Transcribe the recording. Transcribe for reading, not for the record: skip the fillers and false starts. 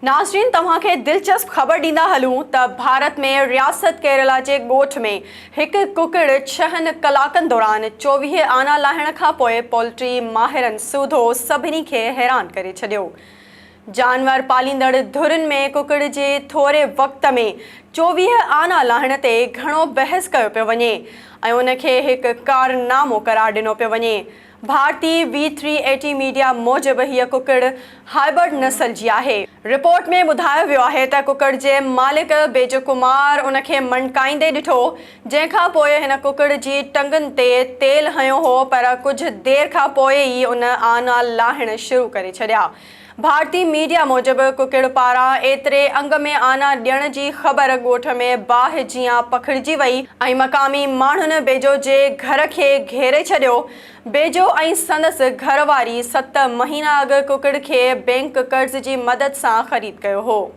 नाज़रीन, तव्हांखे दिलचस्प ख़बर ॾींदा हलूं त भारत में रियासत केरला जे ॻोठ में हिकु कुकड़ 6 कलाकनि दौरान 24 आना लाहिण खां पोइ पोल्ट्री माहिरनि सूधो सभिनी खे हैरान करे छॾियो। जानवर पालींदड़ धुरिन में कुकड़ जे थोरे वक़्त में 24 आना लाहिण ते घणो बहस कयो पियो वञे ऐं उनखे हिकु कारनामो करार ॾिनो पियो वञे। भारतीय V380 मीडिया मूजिब हीअ कुकड़ हाइब्रिड नस्ल जी आहे। रिपोर्ट में ॿुधायो वियो आहे त कुकड़ जे मालिक बेजो कुमार उनखे मणकाईंदे ॾिठो, जंहिंखां पोइ हिन कुकड़ जी टंगुनि ते तेल हयो हो, पर कुझु देर खां पोइ ई उन आना लाहिण शुरू करे छॾिया। भारतीय मीडिया मूजिब कुकड़ पारां एतिरे अंग में आना ॾियण जी ख़बर ॻोठ में बाहि जीअं पखिड़िजी वई ऐं मक़ामी माण्हुनि बेजो जे घर खे घेरे छॾियो। बेजो ऐं संदसि घरवारी 7 महीना अॻु कुकड़ खे बैंक कर्ज़ जी मदद सां ख़रीद कयो हो।